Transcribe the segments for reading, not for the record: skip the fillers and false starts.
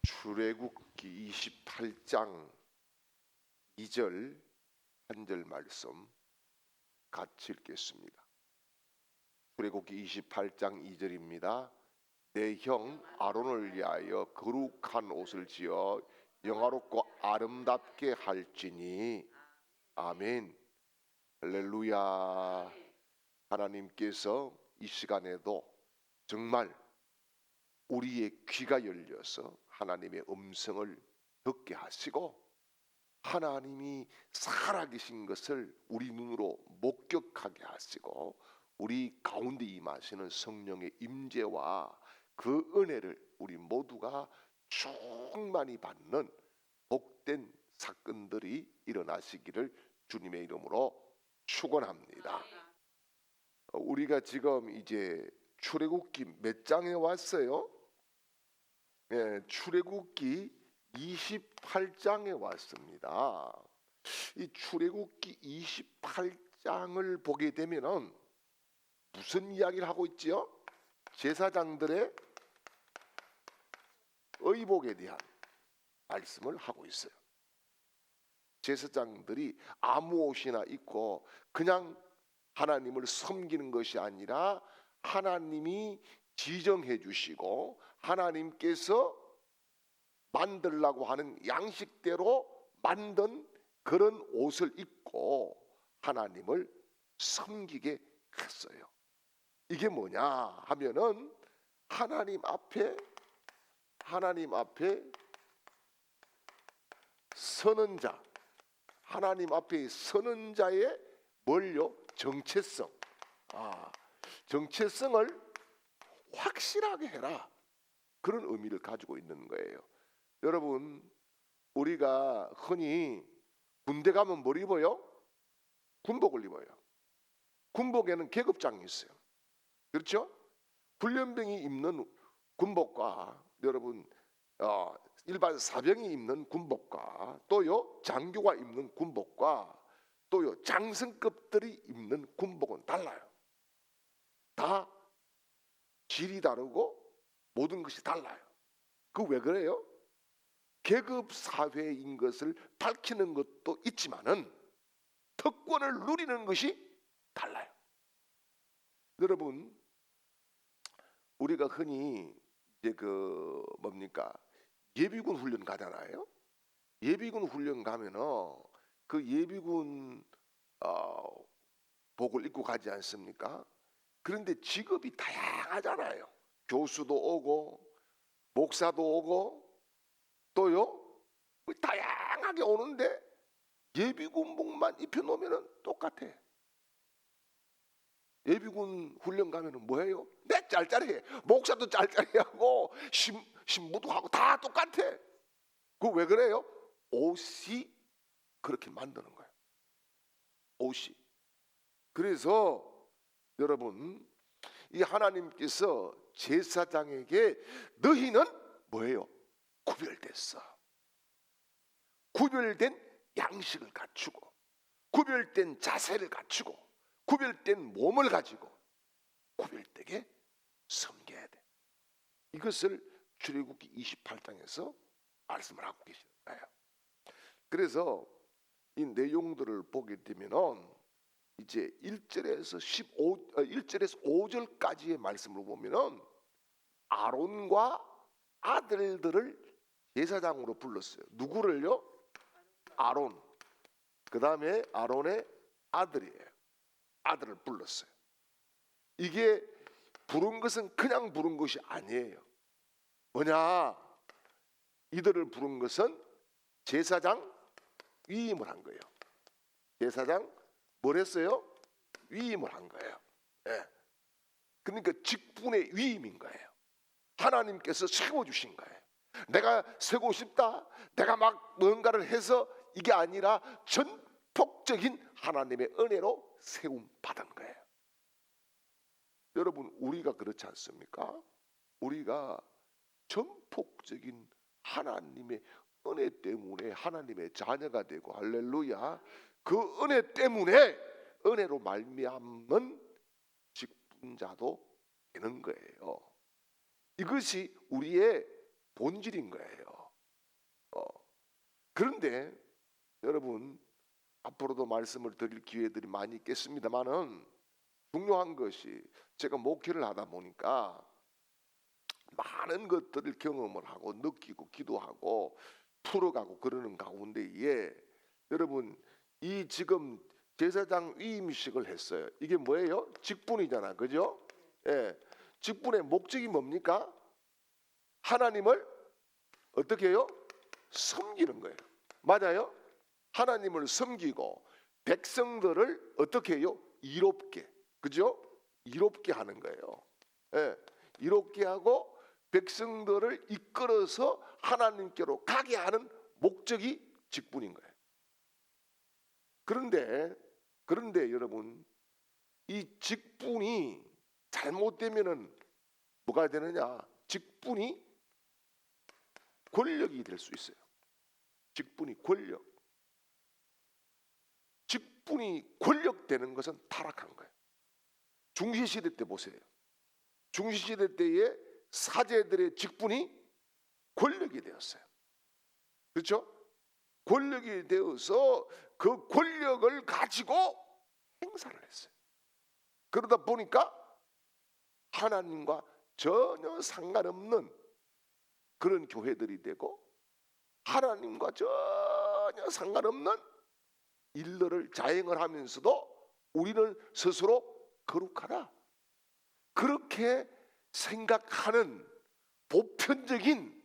출애굽기 28장 2절 한 절 말씀 같이 읽겠습니다. 출애굽기 28장 2절입니다. 내 형 아론을 위하여 거룩한 옷을 지어 영화롭고 아름답게 할지니. 아멘. 할렐루야. 하나님께서 이 시간에도 정말 우리의 귀가 열려서 하나님의 음성을 듣게 하시고 하나님이 살아계신 것을 우리 눈으로 목격하게 하시고 우리 가운데 임하시는 성령의 임재와 그 은혜를 우리 모두가 충만히 받는 복된 사건들이 일어나시기를 주님의 이름으로 축원합니다. 우리가 지금 이제 출애굽기 몇 장에 왔어요? 네, 출애굽기 28장에 왔습니다. 이 출애굽기 28장을 보게 되면은 무슨 이야기를 하고 있지요? 제사장들의 의복에 대한 말씀을 하고 있어요. 제사장들이 아무 옷이나 입고 그냥 하나님을 섬기는 것이 아니라 하나님이 지정해 주시고 하나님께서 만들라고 하는 양식대로 만든 그런 옷을 입고 하나님을 섬기게 했어요. 이게 뭐냐 하면은 하나님 앞에 서는 자, 하나님 앞에 서는 자의 뭘요? 정체성. 정체성을 확실하게 해라. 그런 의미를 가지고 있는 거예요. 여러분, 우리가 흔히 군대 가면 뭘 입어요? 군복을 입어요. 군복에는 계급장이 있어요. 그렇죠? 훈련병이 입는 군복과 여러분 일반 사병이 입는 군복과 또요 장교가 입는 군복과 또요 장성급들이 입는 군복은 달라요. 다 질이 다르고 모든 것이 달라요. 그 왜 그래요? 계급 사회인 것을 밝히는 것도 있지만은 특권을 누리는 것이 달라요. 여러분, 우리가 흔히 이제 그 뭡니까? 예비군 훈련 가잖아요. 예비군 훈련 가면은 그 예비군 복을 입고 가지 않습니까? 그런데 직업이 다양하잖아요. 교수도 오고 목사도 오고 또요 다양하게 오는데 예비군복만 입혀놓으면 똑같아. 예비군 훈련 가면은 뭐해요? 내 짤짤해. 목사도 짤짤해하고 신부도 하고 다 똑같아. 그 왜 그래요? 옷이 그렇게 만드는 거예요. 옷이. 그래서 여러분, 이 하나님께서 제사장에게 너희는 뭐예요? 구별됐어. 구별된 양식을 갖추고 구별된 자세를 갖추고 구별된 몸을 가지고 구별되게 섬겨야 돼. 이것을 출애굽기 28장에서 말씀을 하고 계시는 거예요. 그래서 이 내용들을 보게 되면은 이제 1절에서 5절까지의 말씀을 보면은 아론과 아들들을 제사장으로 불렀어요. 누구를요? 아론. 그 다음에 아론의 아들이에요. 아들을 불렀어요. 이게 부른 것은 그냥 부른 것이 아니에요. 뭐냐? 이들을 부른 것은 제사장 위임을 한 거예요. 제사장 뭘 했어요? 위임을 한 거예요. 네. 그러니까 직분의 위임인 거예요. 하나님께서 세워주신 거예요. 내가 세고 싶다, 내가 막 뭔가를 해서 이게 아니라 전폭적인 하나님의 은혜로 세움 받은 거예요. 여러분, 우리가 그렇지 않습니까? 우리가 전폭적인 하나님의 은혜 때문에 하나님의 자녀가 되고, 할렐루야, 그 은혜 때문에 은혜로 말미암은 직분자도 되는 거예요. 이것이 우리의 본질인 거예요. 그런데 여러분, 앞으로도 말씀을 드릴 기회들이 많이 있겠습니다만은 중요한 것이, 제가 목회를 하다 보니까 많은 것들을 경험을 하고 느끼고 기도하고 풀어가고 그러는 가운데에, 여러분, 이 지금 제사장 위임식을 했어요. 이게 뭐예요? 직분이잖아, 그죠? 예, 직분의 목적이 뭡니까? 하나님을 어떻게 해요? 섬기는 거예요. 맞아요? 하나님을 섬기고 백성들을 어떻게 해요? 이롭게, 그죠? 이롭게 하는 거예요. 예, 이롭게 하고 백성들을 이끌어서 하나님께로 가게 하는 목적이 직분인 거예요. 그런데 여러분, 이 직분이 잘못되면은 뭐가 되느냐? 직분이 권력이 될 수 있어요. 직분이 권력. 직분이 권력되는 것은 타락한 거예요. 중시시대 때 보세요. 중시시대 때에 사제들의 직분이 권력이 되었어요. 그렇죠? 권력이 되어서 그 권력을 가지고 행사를 했어요. 그러다 보니까 하나님과 전혀 상관없는 그런 교회들이 되고, 하나님과 전혀 상관없는 일들을 자행을 하면서도 우리는 스스로 거룩하다, 그렇게 생각하는 보편적인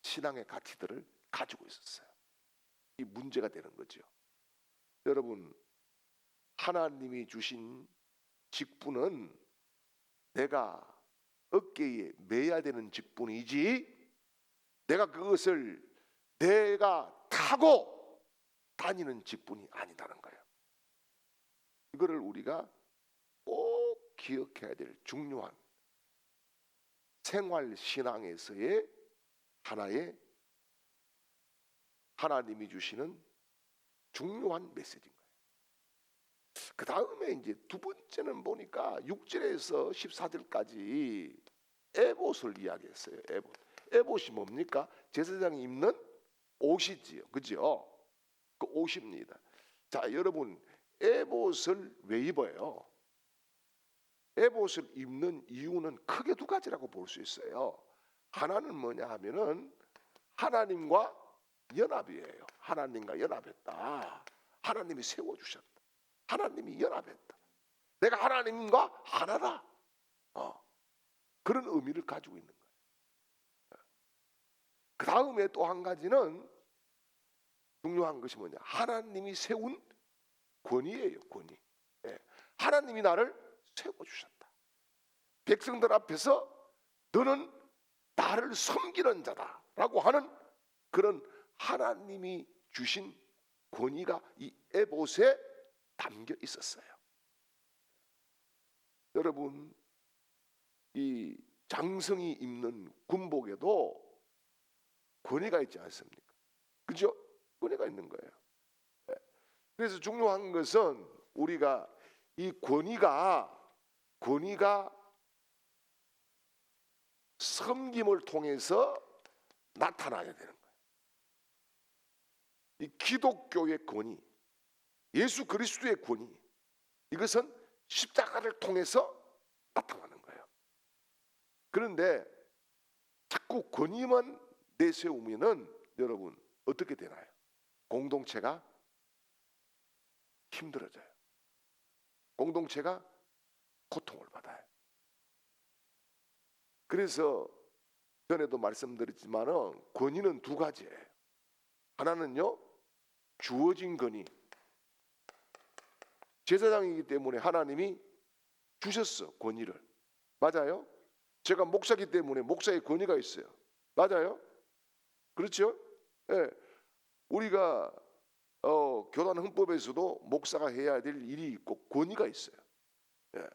신앙의 가치들을 가지고 있었어요. 이 문제가 되는 거죠. 여러분, 하나님이 주신 직분은 내가 어깨에 매야 되는 직분이지, 내가 그것을 내가 타고 다니는 직분이 아니다는 거예요. 이거를 우리가 꼭 기억해야 될 중요한 생활 신앙에서의 하나의 하나님이 주시는 중요한 메시지인 거예요. 그 다음에 이제 두 번째는 보니까 6절에서 14절까지 에봇을 이야기했어요. 에봇이 뭡니까? 제사장이 입는 옷이지요, 그죠? 그 옷입니다. 자, 여러분, 에봇을 왜 입어요? 에봇을 입는 이유는 크게 두 가지라고 볼 수 있어요. 하나는 뭐냐 하면은 하나님과 연합이에요. 하나님과 연합했다. 하나님이 세워주셨다. 하나님이 연합했다. 내가 하나님과 하나다. 그런 의미를 가지고 있는 거예요. 그 다음에 또 한 가지는 중요한 것이 뭐냐? 하나님이 세운 권위예요, 권위. 하나님이 나를 세워주셨다. 백성들 앞에서 너는 나를 섬기는 자다라고 하는 그런 하나님이 주신 권위가 이 에봇에 담겨 있었어요. 여러분, 이 장성이 입는 군복에도 권위가 있지 않습니까? 그죠? 권위가 있는 거예요. 그래서 중요한 것은 우리가 이 권위가 섬김을 통해서 나타나야 되는 거예요. 이 기독교의 권위, 예수 그리스도의 권위, 이것은 십자가를 통해서 나타나는 거예요. 그런데 자꾸 권위만 내세우면은 여러분 어떻게 되나요? 공동체가 힘들어져요. 공동체가 고통을 받아요. 그래서 전에도 말씀드렸지만은 권위는 두 가지예요. 하나는요, 주어진 권위. 제사장이기 때문에 하나님이 주셨어, 권위를. 맞아요? 제가 목사기 때문에 목사의 권위가 있어요. 맞아요? 그렇죠? 예. 우리가 교단 헌법에서도 목사가 해야 될 일이 있고 권위가 있어요. 예.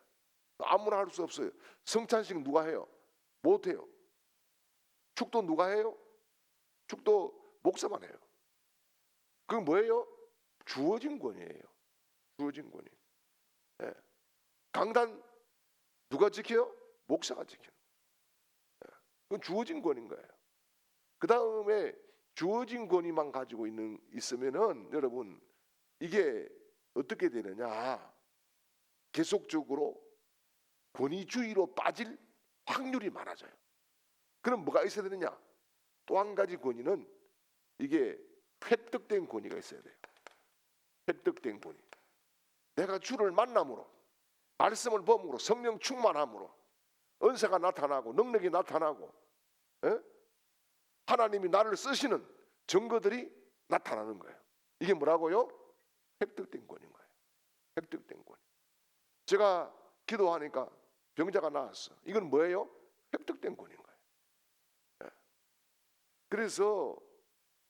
아무나 할 수 없어요. 성찬식 누가 해요? 못 해요. 축도 누가 해요? 축도 목사만 해요. 그건 뭐예요? 주어진 권위예요. 주어진 권위. 예. 강단 누가 지켜요? 목사가 지켜요. 예. 그건 주어진 권위인 거예요. 그 다음에 주어진 권위만 가지고 있으면은 여러분 이게 어떻게 되느냐? 계속적으로 권위주의로 빠질 확률이 많아져요. 그럼 뭐가 있어야 되느냐? 또 한 가지 권위는 이게 획득된 권위가 있어야 돼요. 획득된 권위. 내가 주를 만남으로, 말씀을 범으로, 성령 충만함으로 은사가 나타나고 능력이 나타나고, 하나님이 나를 쓰시는 증거들이 나타나는 거예요. 이게 뭐라고요? 획득된 권위인 거예요. 획득된 권위. 제가 기도하니까 병자가 나왔어. 이건 뭐예요? 획득된 권위인 거예요. 그래서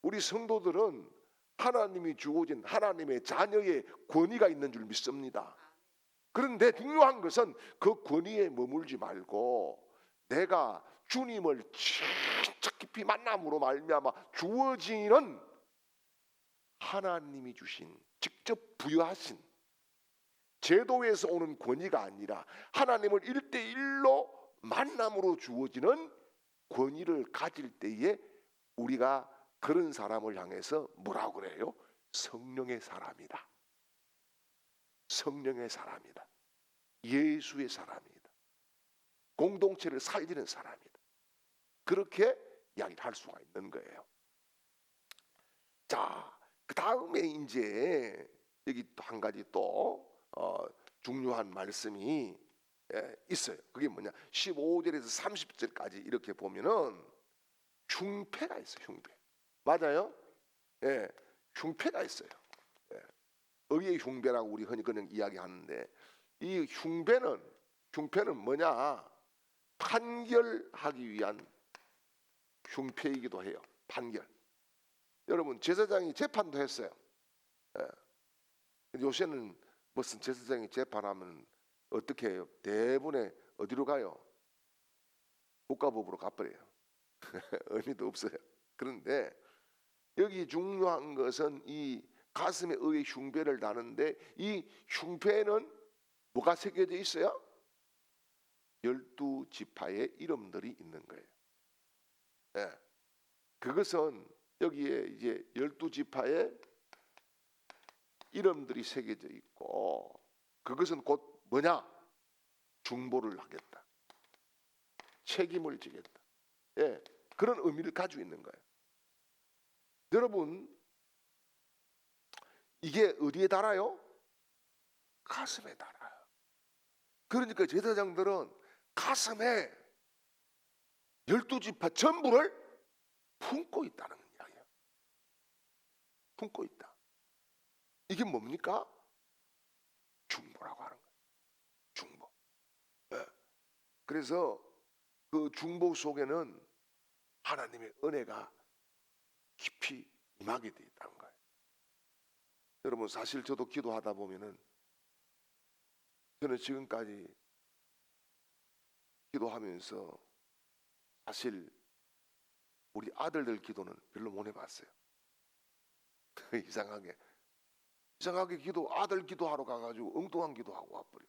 우리 성도들은 하나님이 주어진 하나님의 자녀의 권위가 있는 줄 믿습니다. 그런데 중요한 것은 그 권위에 머물지 말고 내가 주님을 진짜 깊이 만남으로 말미암아 주어지는 하나님이 주신 직접 부여하신 제도에서 오는 권위가 아니라 하나님을 1대1로 만남으로 주어지는 권위를 가질 때에 우리가 그런 사람을 향해서 뭐라고 그래요? 성령의 사람이다. 성령의 사람이다. 예수의 사람이다. 공동체를 살리는 사람이다. 그렇게 이야기를 할 수가 있는 거예요. 자, 그 다음에 이제 여기 또 한 가지 또 중요한 말씀이 있어요. 그게 뭐냐? 15절에서 30절까지 이렇게 보면은 흉패가 있어요. 흉패. 맞아요? 예, 흉패가 있어요. 예. 의의 흉배라고 우리 흔히 그냥 이야기하는데 이 흉패는 뭐냐? 판결하기 위한 흉패이기도 해요. 판결. 여러분 제사장이 재판도 했어요. 예. 요새는 무슨 제사장이 재판하면 어떻게 해요? 대부분의 어디로 가요? 국가법으로 가버려요. 의미도 없어요. 그런데 여기 중요한 것은 이 가슴에 의의 흉배를 다는데 이 흉배는 뭐가 새겨져 있어요? 12지파의 이름들이 있는 거예요. 네. 그것은 여기에 이제 12지파의 이름들이 새겨져 있고 그것은 곧 뭐냐? 중보를 하겠다. 책임을 지겠다. 예, 그런 의미를 가지고 있는 거예요. 여러분 이게 어디에 달아요? 가슴에 달아요. 그러니까 제사장들은 가슴에 12지파 전부를 품고 있다는 이야기예요. 품고 있다. 이게 뭡니까? 중보라고 하는 거예요. 중보. 네. 그래서 그 중보 속에는 하나님의 은혜가 깊이 임하게 돼 있다는 거예요. 여러분 사실 저도 기도하다 보면은 저는 지금까지 기도하면서 사실 우리 아들들 기도는 별로 못 해봤어요. 이상하게 아들 기도하러 가가지고 엉뚱한 기도하고 와버려.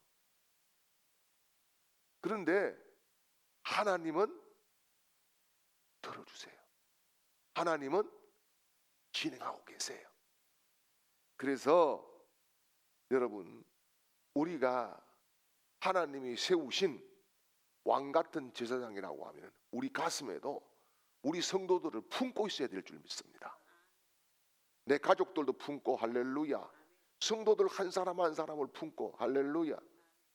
그런데 하나님은 들어주세요. 하나님은 진행하고 계세요. 그래서 여러분 우리가 하나님이 세우신 왕 같은 제사장이라고 하면 우리 가슴에도 우리 성도들을 품고 있어야 될 줄 믿습니다. 내 가족들도 품고 할렐루야. 성도들 한 사람 한 사람을 품고 할렐루야.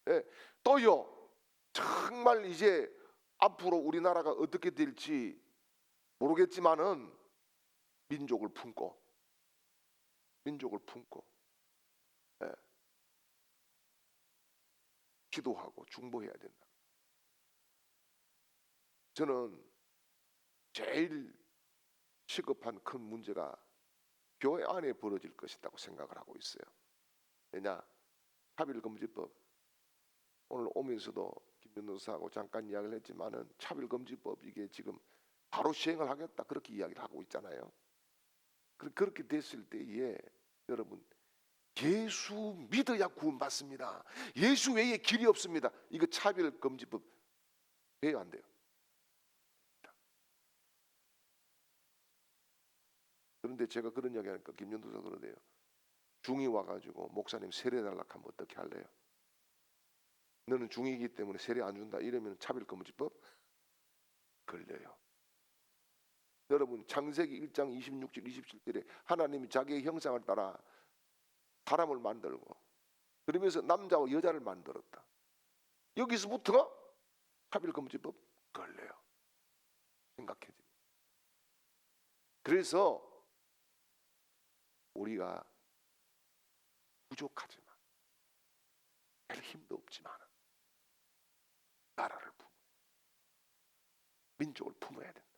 예, 또요 정말 이제 앞으로 우리나라가 어떻게 될지 모르겠지만은 민족을 품고 예, 기도하고 중보해야 된다. 저는 제일 시급한 큰 문제가 교회 안에 벌어질 것이라고 생각을 하고 있어요. 왜냐? 차별금지법 오늘 오면서도 김변호사하고 잠깐 이야기를 했지만은 차별금지법 이게 지금 바로 시행을 하겠다 그렇게 이야기를 하고 있잖아요. 그렇게 됐을 때에 여러분 예수 믿어야 구원받습니다. 예수 외에 길이 없습니다. 이거 차별금지법 돼요 안 돼요? 그런데 제가 그런 이야기 하니까 김연도사 그러대요. 중이 와가지고 목사님 세례 달라고 하면 어떻게 할래요? 너는 중이기 때문에 세례 안 준다 이러면 차별금지법 걸려요. 여러분 창세기 1장 26절 27절에 하나님이 자기의 형상을 따라 사람을 만들고 그러면서 남자와 여자를 만들었다. 여기서부터 차별금지법 걸려요. 생각해요. 그래서 우리가 부족하지만 별 힘도 없지만 나라를 품어야 돼. 민족을 품어야 된다.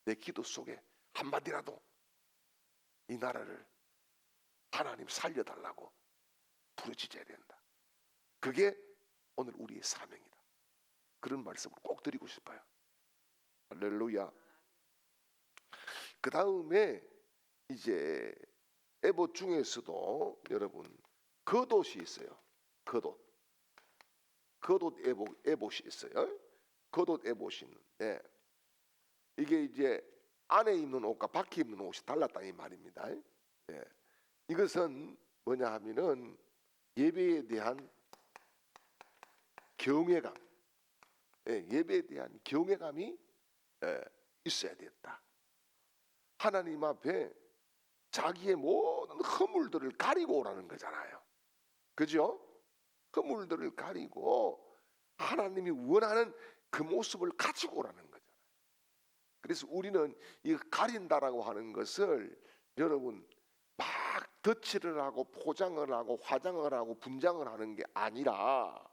내 기도 속에 한마디라도 이 나라를 하나님 살려달라고 부르짖어야 된다. 그게 오늘 우리의 사명이다. 그런 말씀을 꼭 드리고 싶어요. 할렐루야. 그 다음에 이제 에봇 중에서도 여러분 겉옷이 있어요. 겉옷 에봇이 있어요. 겉옷 에봇이 있는데 이게 이제 안에 입는 옷과 밖에 입는 옷이 달랐다 이 말입니다. 예. 이것은 뭐냐 하면은 예배에 대한 경외감, 예배에 대한 경외감이 있어야 됐다. 하나님 앞에 자기의 모든 허물들을 가리고 오라는 거잖아요. 그죠? 허물들을 가리고 하나님이 원하는 그 모습을 가지고 오라는 거잖아요. 그래서 우리는 이 가린다라고 하는 것을 여러분 막 덧칠을 하고 포장을 하고 화장을 하고 분장을 하는 게 아니라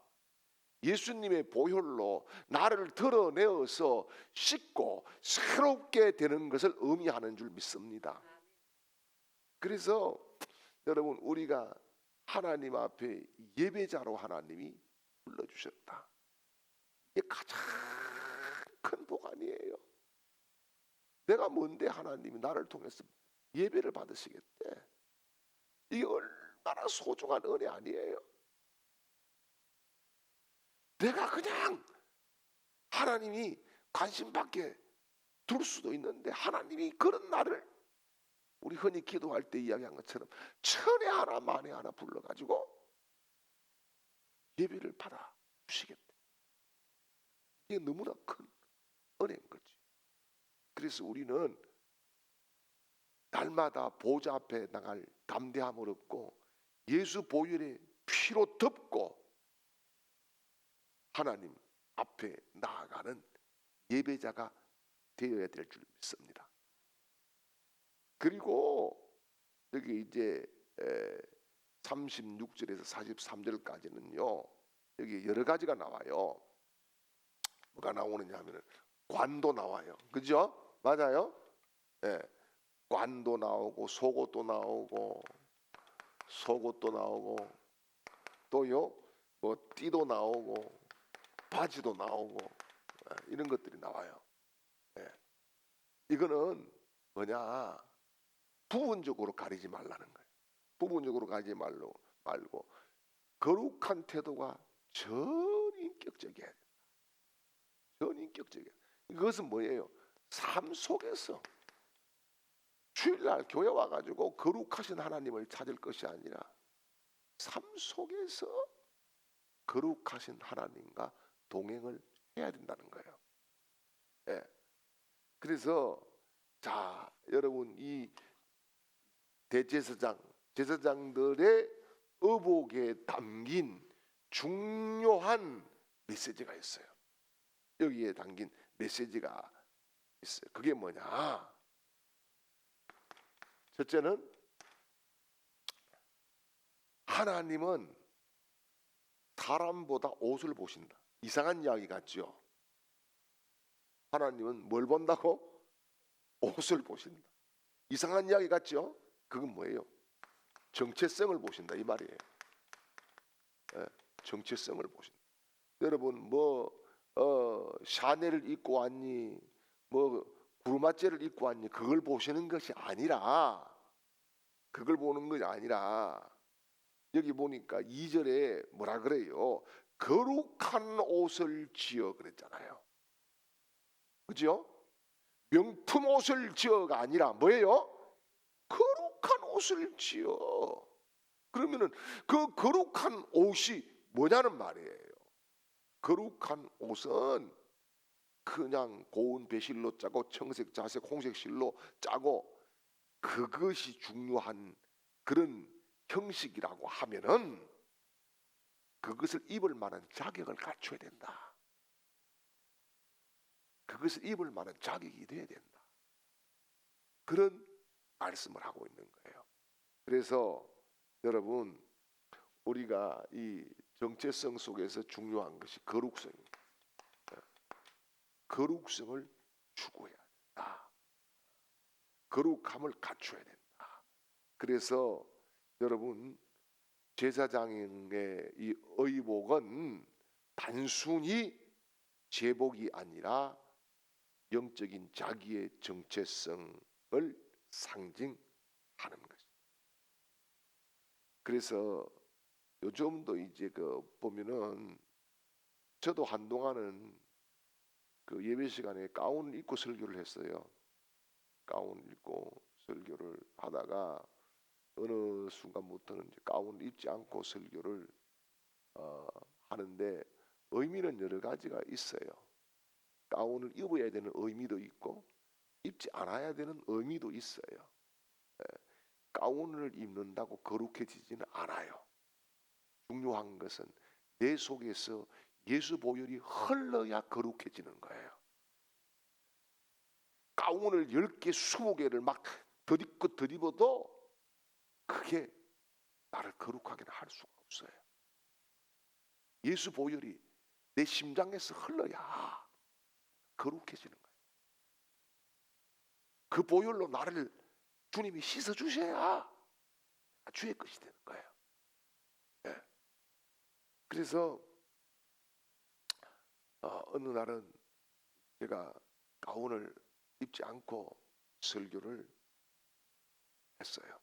예수님의 보혈로 나를 드러내어서 씻고 새롭게 되는 것을 의미하는 줄 믿습니다. 그래서 여러분 우리가 하나님 앞에 예배자로 하나님이 불러주셨다. 이게 가장 큰 복 아니에요. 내가 뭔데 하나님이 나를 통해서 예배를 받으시겠대. 이게 얼마나 소중한 은혜 아니에요. 내가 그냥 하나님이 관심 밖에 둘 수도 있는데 하나님이 그런 나를 우리 흔히 기도할 때 이야기한 것처럼 천에 하나 만에 하나 불러가지고 예배를 받아 주시겠대. 이게 너무나 큰 은혜인 거지. 그래서 우리는 날마다 보좌 앞에 나갈 담대함을 얻고 예수 보혈의 피로 덮고 하나님 앞에 나아가는 예배자가 되어야 될 줄 믿습니다. 그리고 여기 이제 36절에서 43절까지는요. 여기 여러 가지가 나와요. 뭐가 나오느냐 하면 관도 나와요. 그죠? 맞아요? 예. 관도 나오고 속옷도 나오고 또요 뭐 띠도 나오고 바지도 나오고 이런 것들이 나와요. 예. 이거는 뭐냐 부분적으로 가리지 말라는 거예요. 부분적으로 가리지 말고 거룩한 태도가 전인격적이어야 된다. 전인격적이야. 이것은 뭐예요? 삶 속에서 주일날 교회 와가지고 거룩하신 하나님을 찾을 것이 아니라 삶 속에서 거룩하신 하나님과 동행을 해야 된다는 거예요. 예. 그래서 자 여러분 이 제사장들의 의복에 담긴 중요한 메시지가 있어요. 여기에 담긴 메시지가 있어요. 그게 뭐냐? 첫째는 하나님은 사람보다 옷을 보신다. 이상한 이야기 같죠? 하나님은 뭘 본다고? 옷을 보신다. 이상한 이야기 같죠? 그건 뭐예요? 정체성을 보신다 이 말이에요. 정체성을 보신다. 여러분 뭐 샤넬을 입고 왔니? 뭐 구르마째를 입고 왔니? 그걸 보시는 것이 아니라 여기 보니까 2절에 뭐라 그래요? 거룩한 옷을 지어 그랬잖아요. 그죠? 명품 옷을 지어가 아니라 뭐예요? 거룩한 옷을 입지요. 그러면은 그 거룩한 옷이 뭐냐는 말이에요. 거룩한 옷은 그냥 고운 배실로 짜고 청색, 자색, 홍색 실로 짜고 그것이 중요한 그런 형식이라고 하면은 그것을 입을 만한 자격을 갖춰야 된다. 그것을 입을 만한 자격이 돼야 된다. 그런 말씀을 하고 있는 거예요. 그래서 여러분, 우리가 이 정체성 속에서 중요한 것이 거룩성입니다. 거룩성을 추구해야 된다. 거룩함을 갖춰야 된다. 그래서 여러분, 제사장의 이 의복은 단순히 제복이 아니라 영적인 자기의 정체성을 상징하는 것입니다. 그래서 요즘도 이제 보면은 저도 한동안은 그 예배 시간에 가운을 입고 설교를 했어요. 가운을 입고 설교를 하다가 어느 순간부터는 이제 가운을 입지 않고 설교를 하는데 의미는 여러 가지가 있어요. 가운을 입어야 되는 의미도 있고 입지 않아야 되는 의미도 있어요. 가운을 입는다고 거룩해지지는 않아요. 중요한 것은 내 속에서 예수 보혈이 흘러야 거룩해지는 거예요. 가운을 10개, 20개를 막 덧입고 덧입어도 그게 나를 거룩하게 할 수가 없어요. 예수 보혈이 내 심장에서 흘러야 거룩해지는 거예요. 그 보혈로 나를 주님이 씻어주셔야 주의 것이 되는 거예요. 예. 그래서 어느 날은 제가 가운을 입지 않고 설교를 했어요.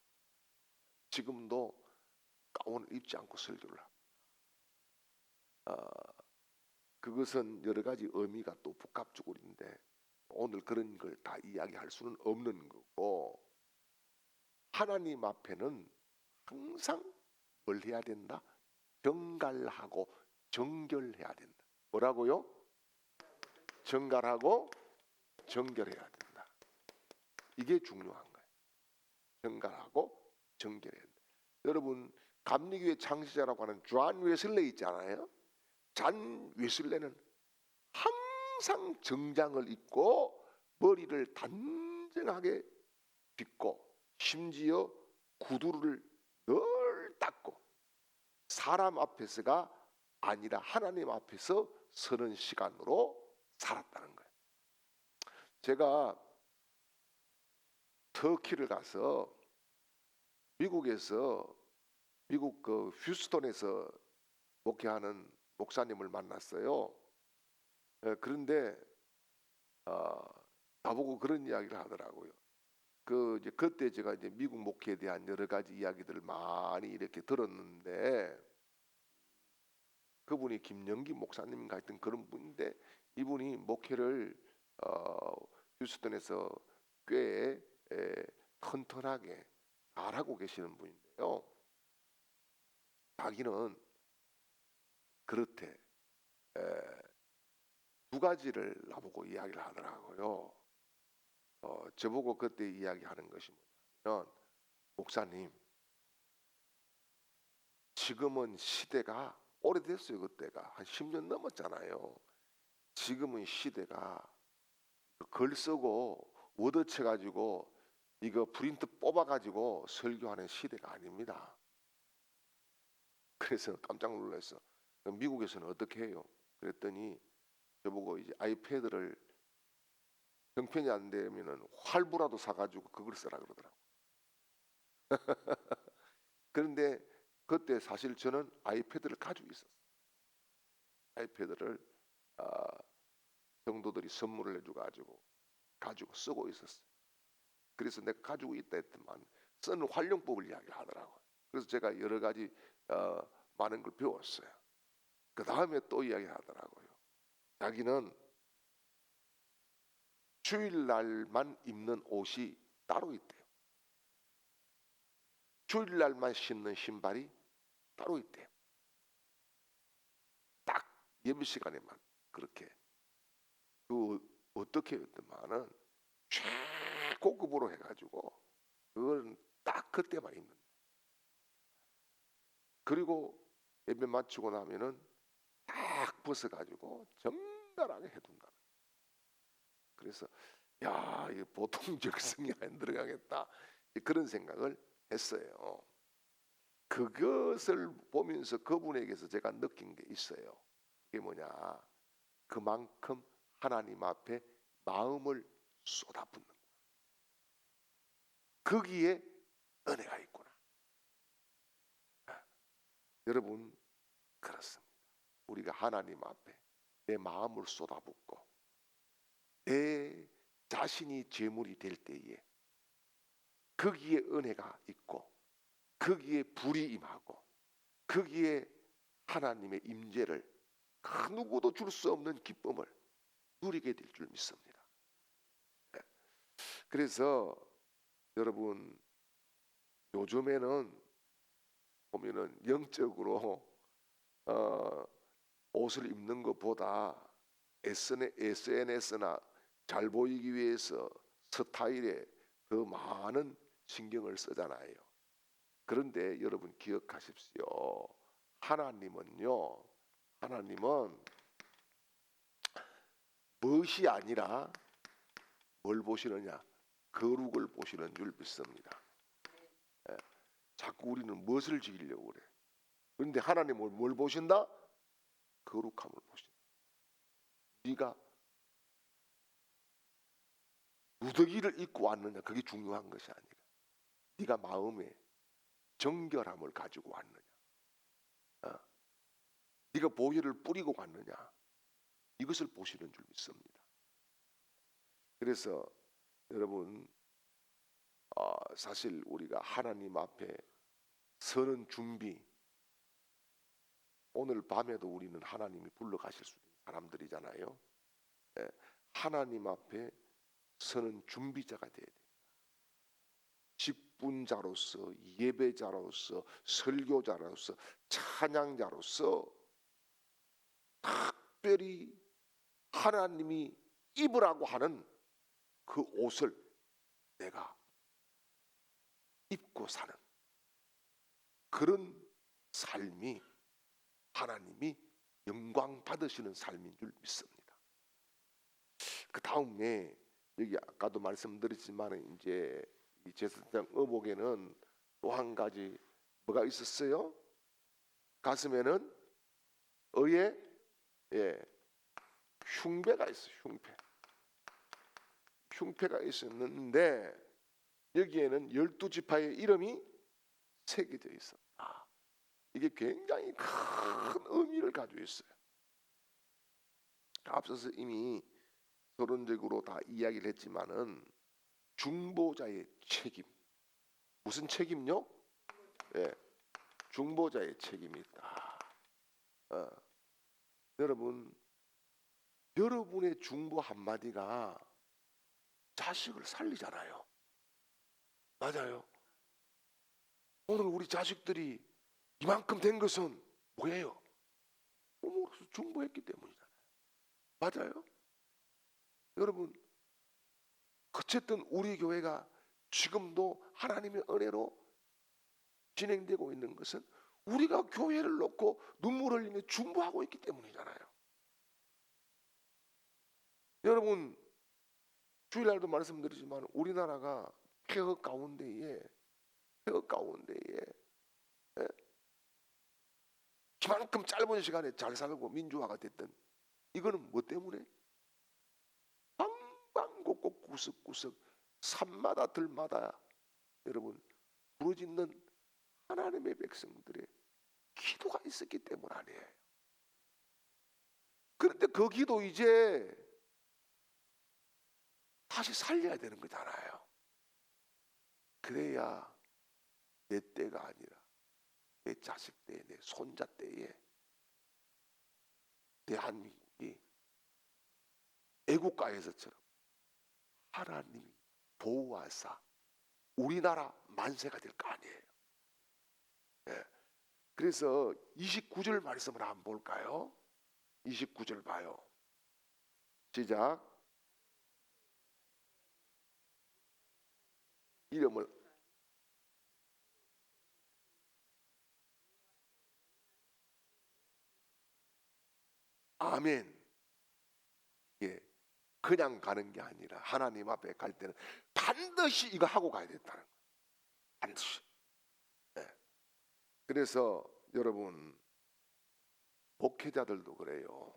지금도 가운을 입지 않고 설교를 합니다. 그것은 여러 가지 의미가 또 복합적으로 있는데 오늘 그런 걸 다 이야기할 수는 없는 거고, 하나님 앞에는 항상 뭘 해야 된다? 정갈하고 정결해야 된다. 뭐라고요? 정갈하고 정결해야 된다. 이게 중요한 거예요. 정갈하고 정결해야 된다. 여러분, 감리교회 창시자라고 하는 존 웨슬레이 있잖아요. 존 웨슬레는 항상 정장을 입고 머리를 단정하게 빗고 심지어 구두를 늘 닦고 사람 앞에서가 아니라 하나님 앞에서 서는 시간으로 살았다는 거예요. 제가 터키를 가서 미국에서 미국 그 휴스턴에서 목회하는 목사님을 만났어요. 그런데 나보고 그런 이야기를 하더라고요. 이제 그때 제가 이제 미국 목회에 대한 여러 가지 이야기들을 많이 이렇게 들었는데, 그분이 김영기 목사님인가 하여튼 그런 분인데, 이분이 목회를 휴스턴에서 꽤 튼튼하게 잘하고 계시는 분인데요. 자기는 그렇대. 두 가지를 나보고 이야기를 하더라고요. 저보고 그때 이야기하는 것이 뭐냐면, 목사님, 지금은 시대가 오래됐어요. 그때가 한 10년 넘었잖아요. 지금은 시대가 글 쓰고 워드 쳐가지고 이거 프린트 뽑아가지고 설교하는 시대가 아닙니다. 그래서 깜짝 놀랐어. 미국에서는 어떻게 해요? 그랬더니 저보고 이제 아이패드를 형편이 안 되면은 활부라도 사가지고 그걸 쓰라 그러더라고. 그런데 그때 사실 저는 아이패드를 가지고 있었어요. 아이패드를 성도들이 선물을 가지고 쓰고 있었어요. 그래서 내가 가지고 있다 했더만 쓰는 활용법을 이야기를 하더라고요. 그래서 제가 여러 가지 많은 걸 배웠어요. 그 다음에 또 이야기하더라고요. 자기는 주일날만 입는 옷이 따로 있대요. 주일날만 신는 신발이 따로 있대요. 딱 예배 시간에만 그렇게. 그 어떻게 했더만은 최고급으로 해가지고 그걸 딱 그때만 입는. 그리고 예배 마치고 나면은 딱 벗어가지고 정갈하게 해둔다. 그래서 야, 이거 보통 적성이 안 들어가겠다 그런 생각을 했어요. 그것을 보면서 그분에게서 제가 느낀 게 있어요. 그게 뭐냐? 그만큼 하나님 앞에 마음을 쏟아붓는 거야. 거기에 은혜가 있구나. 여러분, 그렇습니다. 우리가 하나님 앞에 내 마음을 쏟아붓고 내 자신이 제물이 될 때에 거기에 은혜가 있고 거기에 불이 임하고 거기에 하나님의 임재를 그 누구도 줄 수 없는 기쁨을 누리게 될 줄 믿습니다. 그래서 여러분, 요즘에는 보면은 영적으로 옷을 입는 것보다 SNS나 잘 보이기 위해서 스타일에 더 많은 신경을 쓰잖아요. 그런데 여러분 기억하십시오. 하나님은 멋이 아니라 뭘 보시느냐? 거룩을 보시는 줄 믿습니다. 예. 자꾸 우리는 멋을 지키려고 그래. 그런데 하나님은 뭘 보신다? 거룩함을 보신다. 네가 누더기를 입고 왔느냐, 그게 중요한 것이 아니라 네가 마음에 정결함을 가지고 왔느냐, 네가 보혈을 뿌리고 왔느냐, 이것을 보시는 줄 믿습니다. 그래서 여러분, 사실 우리가 하나님 앞에 서는 준비, 오늘 밤에도 우리는 하나님이 불러가실 수 있는 사람들이잖아요. 하나님 앞에 서는 준비자가 돼야 됩니다. 직분자로서, 예배자로서, 설교자로서, 찬양자로서 특별히 하나님이 입으라고 하는 그 옷을 내가 입고 사는 그런 삶이 하나님이 영광 받으시는 삶인 줄 믿습니다. 그 다음에 여기 아까도 말씀드렸지만 이제 이 제사장 의복에는 또 한 가지 뭐가 있었어요? 가슴에는 의의 흉배가 있어요. 흉패가 있었는데 여기에는 12지파의 이름이 새겨져 있어. 이게 굉장히 큰 의미를 가지고 있어요. 앞서서 이미 서론적으로 다 이야기를 했지만은 중보자의 책임. 무슨 책임요? 중보자의 책임이 있다. 여러분, 여러분의 중보 한마디가 자식을 살리잖아요. 맞아요. 오늘 우리 자식들이 이만큼 된 것은 뭐예요? 부모로서 중보했기 때문이잖아요. 맞아요? 여러분, 어쨌든 우리 교회가 지금도 하나님의 은혜로 진행되고 있는 것은 우리가 교회를 놓고 눈물 흘리며 중보하고 있기 때문이잖아요. 여러분, 주일날도 말씀드리지만 우리나라가 폐허 가운데에 이만큼 짧은 시간에 잘 살고 민주화가 됐던 이거는 뭐 때문에? 방방곡곡 구석구석 산마다 들마다 여러분 부르짖는 하나님의 백성들의 기도가 있었기 때문 아니에요. 그런데 그 기도 이제 다시 살려야 되는 거잖아요. 그래야 내 때가 아니라 내 자식 때에, 내 손자 때에 대한민국이 애국가에서처럼 하나님이 보호하사 우리나라 만세가 될 거 아니에요. 예. 그래서 29절 말씀을 한번 볼까요? 29절 봐요. 시작. 이름을 아멘. 예. 그냥 가는 게 아니라 하나님 앞에 갈 때는 반드시 이거 하고 가야 된다는 거예요. 반드시. 예. 그래서 여러분 목회자들도 그래요.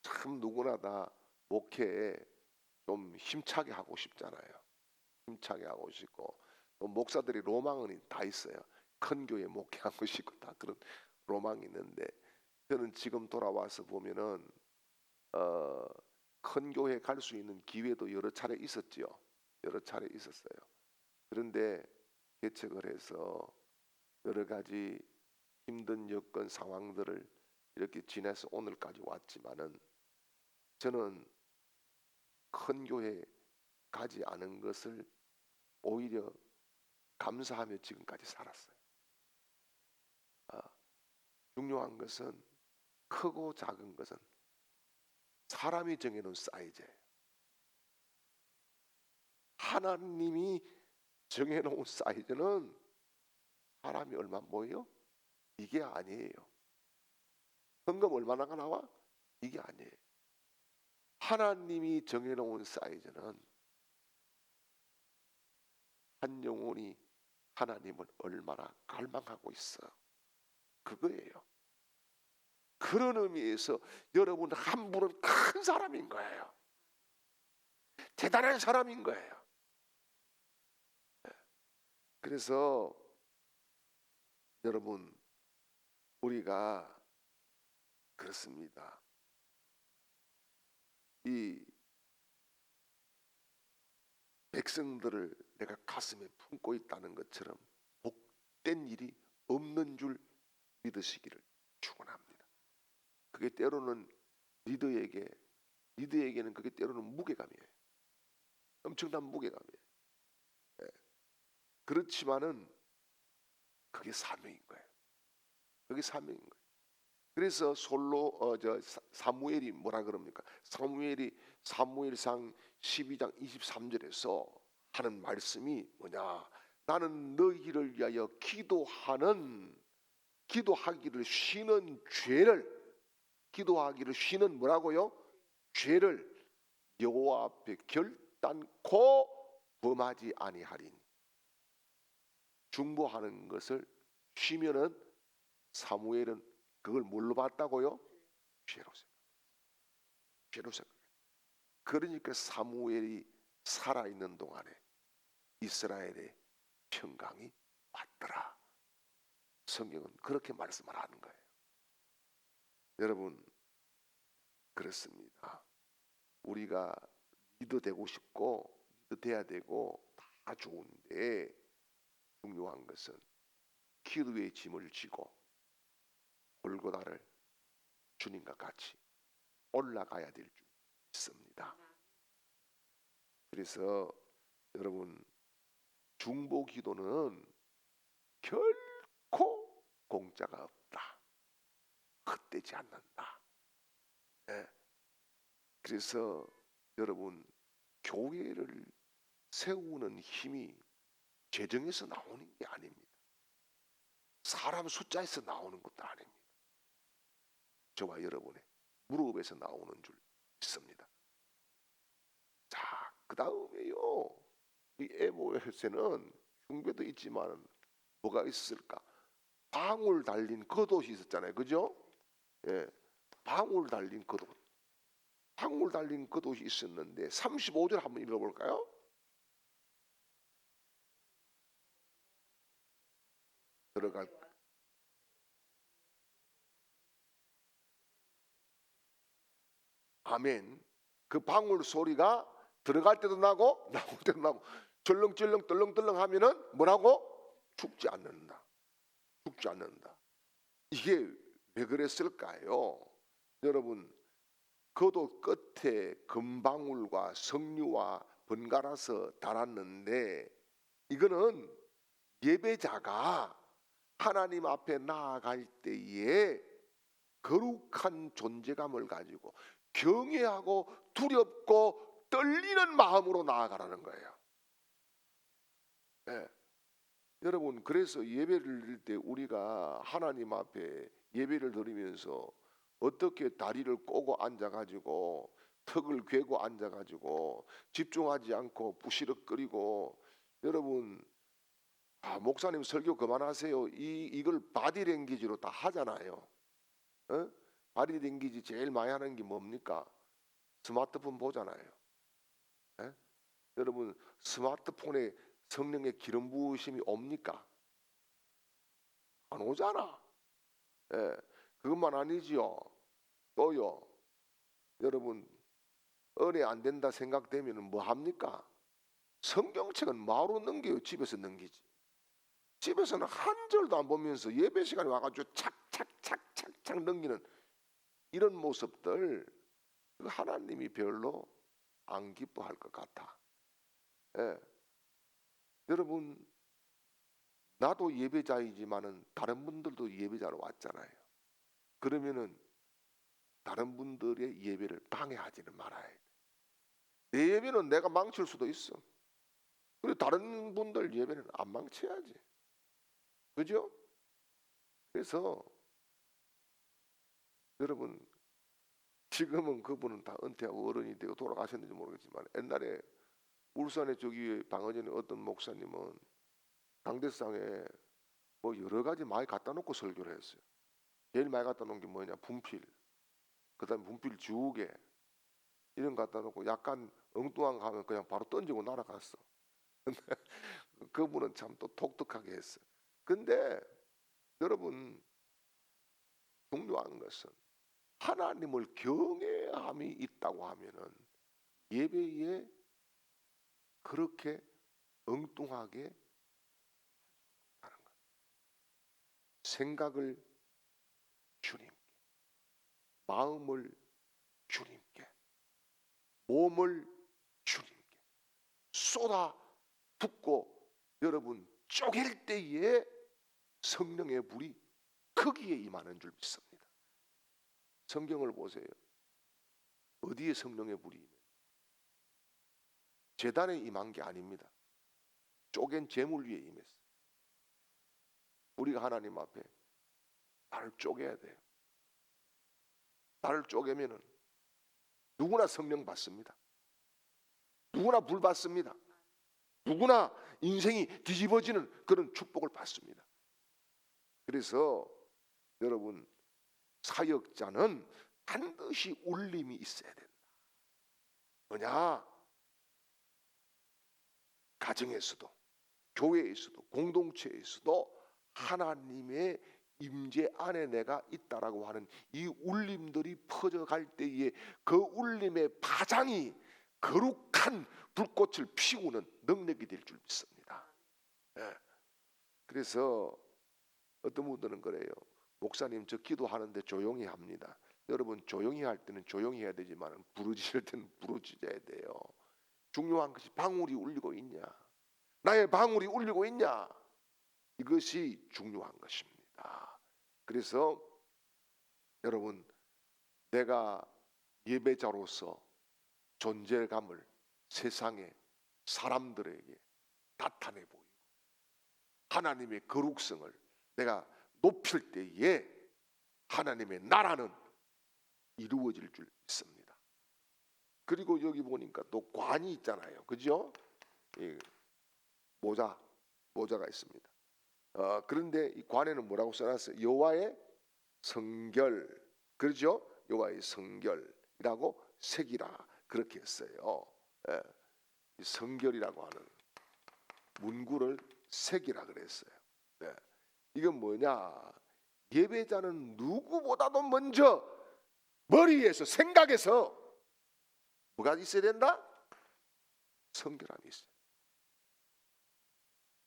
참 누구나 다 목회에 좀 힘차게 하고 싶잖아요. 힘차게 하고 싶고 또 목사들이 로망은 다 있어요. 큰 교회 목회하고 싶고 다 그런 로망이 있는데 저는 지금 돌아와서 보면은 큰 교회 갈 수 있는 기회도 여러 차례 있었지요. 여러 차례 있었어요. 그런데 개척을 해서 여러 가지 힘든 여건 상황들을 이렇게 지내서 오늘까지 왔지만은 저는 큰 교회 가지 않은 것을 오히려 감사하며 지금까지 살았어요. 중요한 것은 크고 작은 것은 사람이 정해놓은 사이즈예요. 하나님이 정해놓은 사이즈는 사람이 얼마 뭐예요? 이게 아니에요. 헌금 얼마나 나와? 이게 아니에요. 하나님이 정해놓은 사이즈는 한 영혼이 하나님을 얼마나 갈망하고 있어. 그거예요. 그런 의미에서 여러분 한 분은 큰 사람인 거예요. 대단한 사람인 거예요. 그래서 여러분 우리가 그렇습니다. 이 백성들을 내가 가슴에 품고 있다는 것처럼 복된 일이 없는 줄 믿으시기를 축원합니다. 그게 때로는 리더에게는 그게 때로는 무게감이에요. 엄청난 무게감이에요. 예. 그렇지만은 그게 사명인 거예요. 그게 사명인 거예요. 그래서 사무엘이 뭐라 그럽니까? 사무엘상 12장 23절에서 하는 말씀이 뭐냐? 나는 너희를 위하여 기도하기를 쉬는 뭐라고요? 죄를 여호와 앞에 결단코 범하지 아니하리니. 중보하는 것을 쉬면은 사무엘은 그걸 뭘로 봤다고요? 죄로 생각. 그러니까 사무엘이 살아있는 동안에 이스라엘의 평강이 왔더라. 성경은 그렇게 말씀을 하는 거예요. 여러분 그렇습니다. 우리가 리더 되고 싶고 리더 돼야 되고 다 좋은데 중요한 것은 기도의 짐을 지고 골고다를 주님과 같이 올라가야 될 줄 믿습니다. 그래서 여러분 중보 기도는 결코 공짜가 없다. 헛되지 않는다. 네. 그래서 여러분 교회를 세우는 힘이 재정에서 나오는 게 아닙니다. 사람 숫자에서 나오는 것도 아닙니다. 저와 여러분의 무릎에서 나오는 줄 믿습니다. 자, 그 다음에요. 이 에모에서는 흉배도 있지만 뭐가 있을까? 방울 달린 겉옷이 있었잖아요. 그죠? 예, 방울 달린 겉옷이 있었는데 35절 한번 읽어볼까요? 들어갈 아멘. 그 방울 소리가 들어갈 때도 나고 나올 때도 나고 절렁절렁 떨렁떨렁 하면은 뭐라고? 죽지 않는다. 이게 왜 그랬을까요? 여러분 겉옷 끝에 금방울과 석류와 번갈아서 달았는데 이거는 예배자가 하나님 앞에 나아갈 때에 거룩한 존재감을 가지고 경외하고 두렵고 떨리는 마음으로 나아가라는 거예요. 예. 여러분, 그래서 예배를 드릴 때 우리가 하나님 앞에 예배를 드리면서 어떻게 다리를 꼬고 앉아가지고 턱을 괴고 앉아가지고 집중하지 않고 부시럭거리고, 여러분, 목사님 설교 그만하세요, 이걸 바디랭귀지로 다 하잖아요. 어? 바디랭귀지 제일 많이 하는 게 뭡니까? 스마트폰 보잖아요. 예? 여러분, 스마트폰에 성령의 기름 부으심이 옵니까? 안 오잖아. 예, 그것만 아니지요. 또요, 여러분, 은혜 안 된다 생각되면 뭐 합니까? 성경책은 마루 넘겨요. 집에서 넘기지. 집에서는 한 절도 안 보면서 예배 시간에 와가지고 착착착착착 넘기는 이런 모습들, 하나님이 별로 안 기뻐할 것 같아. 예. 여러분, 나도 예배자이지만은 다른 분들도 예배자로 왔잖아요. 그러면은 다른 분들의 예배를 방해하지는 말아야 돼. 내 예배는 내가 망칠 수도 있어. 그리고 다른 분들 예배는 안 망쳐야지. 그죠? 그래서 여러분, 지금은 그분은 다 은퇴하고 어른이 되고 돌아가셨는지 모르겠지만, 옛날에 울산에 저기 방어전에 어떤 목사님은 강대상에 뭐 여러 가지 많이 갖다 놓고 설교를 했어요. 제일 많이 갖다 놓은 게 뭐냐? 분필. 그다음에 분필 주우개 이런 거 갖다 놓고 약간 엉뚱한 거 하면 그냥 바로 던지고 날아갔어. 근데 그분은 참 또 독특하게 했어. 근데 여러분, 중요한 것은 하나님을 경외함이 있다고 하면은 예배에 그렇게 엉뚱하게 하는 것. 생각을 주님께, 마음을 주님께, 몸을 주님께 쏟아 붓고 여러분 쪼갤 때에 성령의 불이 크기에 임하는 줄 믿습니다. 성경을 보세요. 어디에 성령의 불이 임해? 제단에 임한 게 아닙니다. 쪼갠 제물 위에 임했어요. 우리가 하나님 앞에 나를 쪼개야 돼요. 나를 쪼개면은 누구나 성령 받습니다. 누구나 불 받습니다. 누구나 인생이 뒤집어지는 그런 축복을 받습니다. 그래서 여러분, 사역자는 반드시 울림이 있어야 된다. 뭐냐? 가정에서도, 교회에서도, 공동체에서도 하나님의 임재 안에 내가 있다라고 하는 이 울림들이 퍼져갈 때에 그 울림의 파장이 거룩한 불꽃을 피우는 능력이 될 줄 믿습니다. 예. 그래서 어떤 분들은 그래요. 목사님, 저 기도하는데 조용히 합니다. 여러분, 조용히 할 때는 조용히 해야 되지만 부르짖을 때는 부르짖어야 돼요. 중요한 것이 방울이 울리고 있냐, 나의 방울이 울리고 있냐, 이것이 중요한 것입니다. 그래서 여러분, 내가 예배자로서 존재감을 세상에 사람들에게 나타내 보이고 하나님의 거룩성을 내가 높일 때에 하나님의 나라는 이루어질 줄 믿습니다. 그리고 여기 보니까 또 관이 있잖아요. 그죠? 모자가 있습니다. 그런데 이 관에는 뭐라고 써놨어요? 여호와의 성결. 그렇죠? 여호와의 성결이라고 색이라 그렇게 했어요. 예. 이 성결이라고 하는 문구를 색이라 그랬어요. 예. 이건 뭐냐? 예배자는 누구보다도 먼저 머리에서, 생각에서 뭐가 있어야 된다? 성결함이 있어요.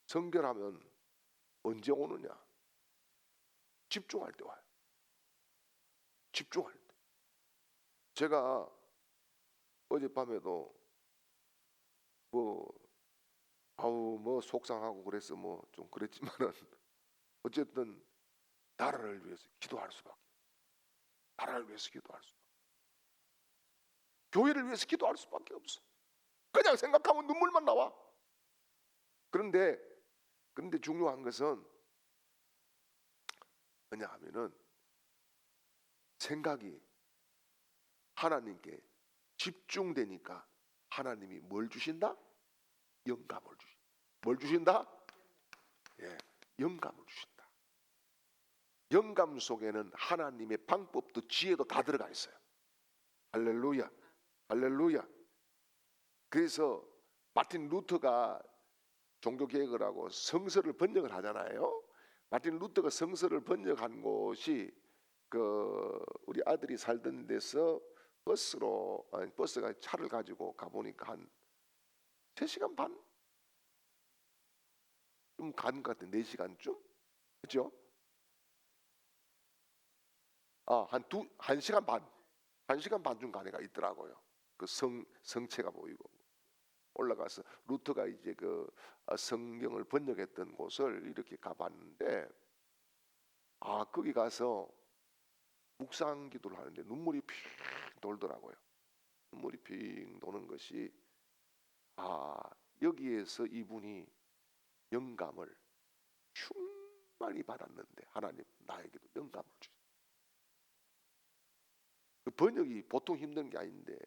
성결하면 언제 오느냐? 집중할 때 와요. 집중할 때. 제가 어젯밤에도 뭐 속상하고 그래서 뭐 좀 그랬지만은 어쨌든 나라를 위해서 기도할 수밖에, 나라를 위해서 기도할 수밖에, 교회를 위해서 기도할 수밖에 없어. 그냥 생각하면 눈물만 나와. 그런데 중요한 것은 뭐냐 하면은 생각이 하나님께 집중되니까 하나님이 뭘 주신다? 영감을 주신다. 뭘 주신다? 예, 영감을 주신다. 영감 속에는 하나님의 방법도 지혜도 다 들어가 있어요. 할렐루야, 할렐루야. 그래서 마틴 루터가 종교개혁을 하고 성서를 번역을 하잖아요. 마틴 루터가 성서를 번역한 곳이 우리 아들이 살던 데서 버스가 차를 가지고 가보니까 한 3시간 반? 좀 간 것 같아. 4시간쯤? 그죠? 한 시간 반. 1시간 반쯤 간 애가 있더라고요. 그 성체가 보이고. 올라가서 루터가 이제 성경을 번역했던 곳을 이렇게 가봤는데, 거기 가서 묵상 기도를 하는데 눈물이 핑 돌더라고요. 눈물이 핑 도는 것이, 여기에서 이분이 영감을 충만히 받았는데 하나님 나에게도 영감을 주셨다. 그 번역이 보통 힘든 게 아닌데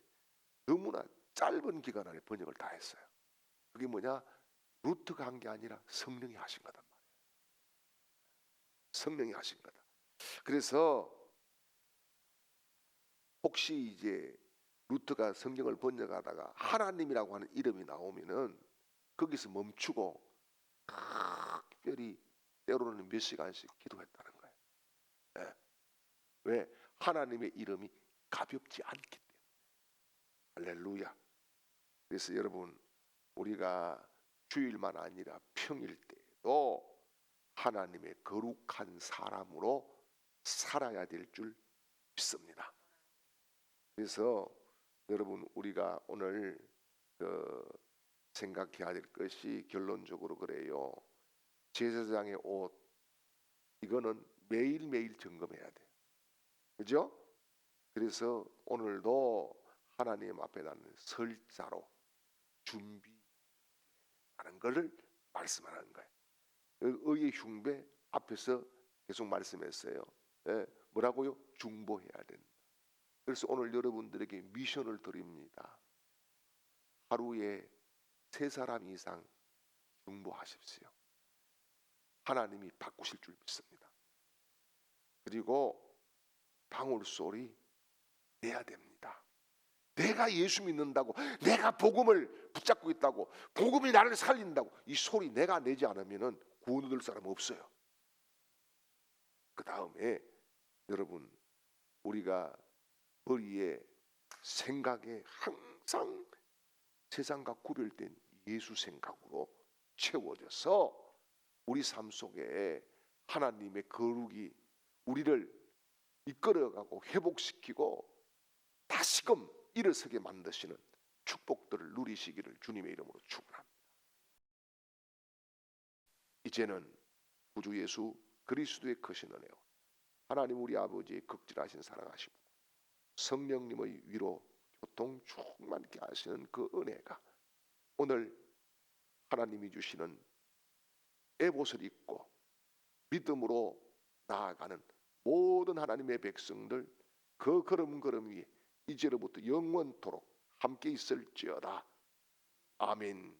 너무나 짧은 기간 안에 번역을 다 했어요. 그게 뭐냐? 루트가 한 게 아니라 성령이 하신 거단 말이에요. 성령이 하신 거다. 그래서 혹시 이제 루트가 성경을 번역하다가 하나님이라고 하는 이름이 나오면은 거기서 멈추고 특별히 때로는 몇 시간씩 기도했다는 거예요. 네. 왜? 하나님의 이름이 가볍지 않기 때문에. 할렐루야. 그래서 여러분, 우리가 주일만 아니라 평일 때도 하나님의 거룩한 사람으로 살아야 될 줄 믿습니다. 그래서 여러분, 우리가 오늘 생각해야 될 것이 결론적으로 그래요. 제사장의 옷, 이거는 매일매일 점검해야 돼. 그죠? 그래서 오늘도 하나님 앞에 나는 설자로 준비하는 것을 말씀하는 거예요. 의의 흉배 앞에서 계속 말씀했어요. 뭐라고요? 중보해야 된다. 그래서 오늘 여러분들에게 미션을 드립니다. 하루에 3사람 이상 중보하십시오. 하나님이 바꾸실 줄 믿습니다. 그리고 방울소리 내야 됩니다. 내가 예수 믿는다고, 내가 복음을 붙잡고 있다고, 복음이 나를 살린다고 이 소리 내가 내지 않으면 구원 얻을 사람 없어요. 그 다음에 여러분, 우리가 머리에 생각에 항상 세상과 구별된 예수 생각으로 채워져서 우리 삶 속에 하나님의 거룩이 우리를 이끌어가고 회복시키고 다시금 일어서게 만드시는 축복들을 누리시기를 주님의 이름으로 축원합니다. 이제는 구주 예수 그리스도의 크신 은혜와 하나님 우리 아버지의 극진하신 사랑하시고 성령님의 위로 교통 충만케 하시는 그 은혜가 오늘 하나님이 주시는 에봇을 입고 믿음으로 나아가는 모든 하나님의 백성들 그 걸음걸음 위에 이제로부터 영원토록 함께 있을지어다. 아멘.